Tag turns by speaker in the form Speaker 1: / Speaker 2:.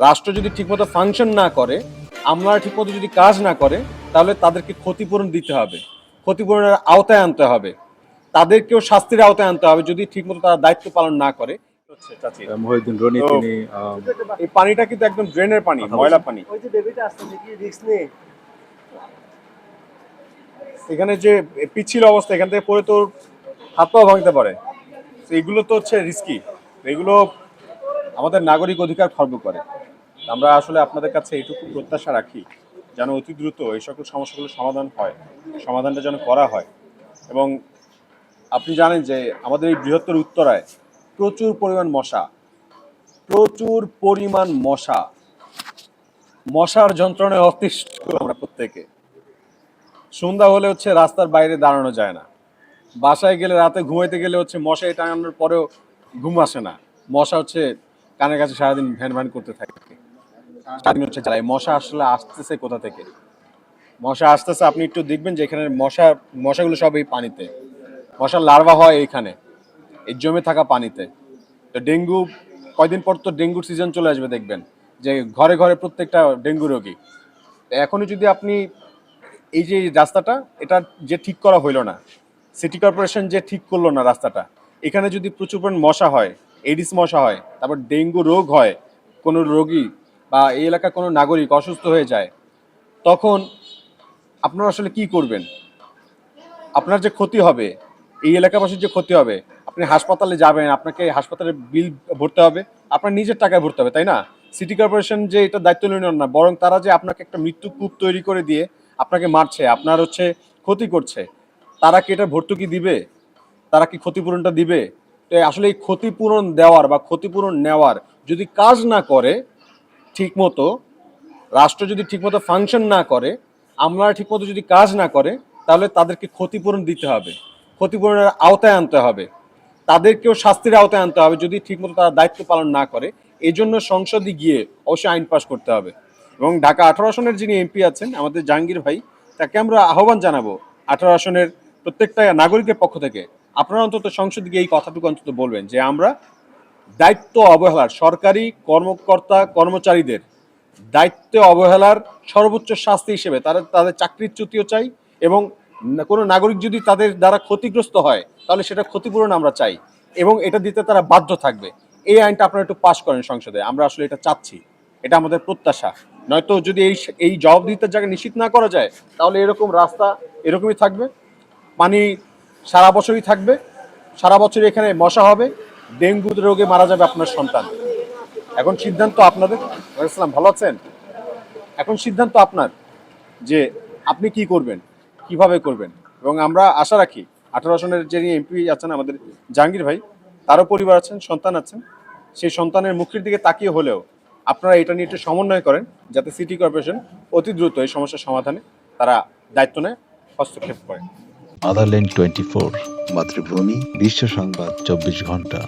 Speaker 1: রাষ্ট্র যদি ঠিকমতো ফাংশন না করে, আমলারা ঠিকমতো যদি কাজ না করে, তাহলে তাদেরকে ক্ষতিপূরণ দিতে হবে, ক্ষতিপূরণের আওতায় আনতে হবে, তাদেরকেও শাস্তির আওতায় আনতে হবে যদি ঠিকমতো তারা দায়িত্ব পালন না করে।
Speaker 2: মহিউদ্দিন রনি
Speaker 1: তো
Speaker 2: তিনি
Speaker 1: এই পানিটা কিন্তু একদম ড্রেনের পানি, ময়লা পানি। এখানে যে পিচ্ছিল অবস্থা, এখান থেকে পরে তোর হাত পা ভাঙতে পারে। তো এগুলো তো হচ্ছে রিস্কি, এগুলো আমাদের নাগরিক অধিকার খর্ব করে। আমরা আসলে আপনাদের কাছে এইটুকু প্রত্যাশা রাখি যেন অতি দ্রুত এই সকল সমস্যাগুলো সমাধান হয়, সমাধানটা যেন করা হয়। এবং আপনি জানেন যে আমাদের এই বৃহত্তর উত্তরায় প্রচুর পরিমাণ মশা, প্রচুর পরিমাণ মশা, মশার যন্ত্রণায় অতিষ্ঠ আমরা প্রত্যেকে। সন্ধ্যা হলে হচ্ছে রাস্তার বাইরে দাঁড়ানো যায় না, বাসায় গেলে রাতে ঘুমাইতে গেলে হচ্ছে মশাই টাঙানোর পরেও ঘুম আসে না। মশা হচ্ছে কানের কাছে সারাদিন ভ্যান ভ্যান করতে থাকে, সারাদিন হচ্ছে জ্বালায়। মশা আসলে আসতেছে কোথা থেকে? মশা আসতেছে, আপনি একটু দেখবেন যে এখানে মশাগুলো সব এই পানিতে, মশার লার্ভা হয় এইখানে, এই জমে থাকা পানিতে। তো ডেঙ্গু কয়দিন পর তো ডেঙ্গুর সিজন চলে আসবে, দেখবেন যে ঘরে ঘরে প্রত্যেকটা ডেঙ্গু রোগী। এখনই যদি আপনি এই যে রাস্তাটা, এটা যে ঠিক করা হইলো না, সিটি কর্পোরেশন যে ঠিক করলো না রাস্তাটা, এখানে যদি প্রচুর পরিমাণ মশা হয়, এডিস মশা হয়, তারপর ডেঙ্গু রোগ হয়, কোনো রোগী বা এই এলাকার কোনো নাগরিক অসুস্থ হয়ে যায়, তখন আপনারা আসলে কি করবেন? আপনার যে ক্ষতি হবে, এই এলাকাবাসীর যে ক্ষতি হবে, আপনি হাসপাতালে যাবেন, আপনাকে হাসপাতালে বিল ভরতে হবে, আপনার নিজের টাকায় ভরতে হবে, তাই না? সিটি কর্পোরেশন যে এটা দায়িত্ব নিল না, বরং তারা যে আপনাকে একটা মৃত্যুকূপ তৈরি করে দিয়ে আপনাকে মারছে, আপনার হচ্ছে ক্ষতি করছে, তারা কি এটা ভর্তুকি দিবে? তারা কি ক্ষতিপূরণটা দিবে? তো আসলে এই ক্ষতিপূরণ দেওয়ার বা ক্ষতিপূরণ নেওয়ার যদি কাজ না করে ঠিকমতো, রাষ্ট্র যদি ঠিকমতো ফাংশন না করে, আমলারা ঠিকমতো যদি কাজ না করে, তাহলে তাদেরকে ক্ষতিপূরণ দিতে হবে, ক্ষতিপূরণের আওতায় আনতে হবে, তাদেরকেও শাস্তির আওতায় আনতে হবে যদি ঠিকমতো তারা দায়িত্ব পালন না করে। এই জন্য সংসদে গিয়ে অবশ্যই আইন পাশ করতে হবে। এবং ঢাকা 18 আসনের যিনি এমপি আছেন আমাদের জাহাঙ্গীর ভাই, তাকে আমরা আহ্বান জানাবো 18 আসনের প্রত্যেকটা নাগরিকের পক্ষ থেকে, আপনারা অন্তত সংসদে গিয়ে এই কথাটুকু অন্তত বলবেন যে আমরা দায়িত্ব অবহেলার, সরকারি কর্মকর্তা কর্মচারীদের দায়িত্ব অবহেলার সর্বোচ্চ শাস্তি হিসেবে তাদের চাকরিচ্যুতিও চাই, এবং কোনো নাগরিক যদি তাদের দ্বারা ক্ষতিগ্রস্ত হয় তাহলে সেটা ক্ষতিপূরণ আমরা চাই, এবং এটা দিতে তারা বাধ্য থাকবে। এই আইনটা আপনারা একটু পাশ করেন সংসদে, আমরা আসলে এটা চাচ্ছি, এটা আমাদের প্রত্যাশা। নয়তো যদি এই জবাবদিহিতার জায়গা নিশ্চিত না করা যায়, তাহলে এরকম রাস্তা এরকমই থাকবে, পানি সারা বছরই থাকবে, সারা বছর এখানে মশা হবে, ডেঙ্গু রোগে মারা যাবে আপনার সন্তান। এখন সিদ্ধান্ত আপনাদের। ইসলাম, ভালো আছেন? এখন সিদ্ধান্ত আপনার যে আপনি কি করবেন, কিভাবে করবেন। এবং আমরা আশা রাখি 18 আসনের যিনি এমপি আছেন আমাদের জাহাঙ্গীর ভাই, তারও পরিবার আছেন, সন্তান আছেন, সেই সন্তানের মুখের দিকে তাকিয়ে হলেও আপনারা এটা নিয়ে একটু সমন্বয় করেন, যাতে সিটি কর্পোরেশন অতি দ্রুত এই সমস্যার সমাধানে তারা দায়িত্ব নেয়, হস্তক্ষেপ করে।
Speaker 3: আদারল্যান্ড 24, মাতৃভূমি, বিশ্ব সংবাদ 24 ঘন্টা।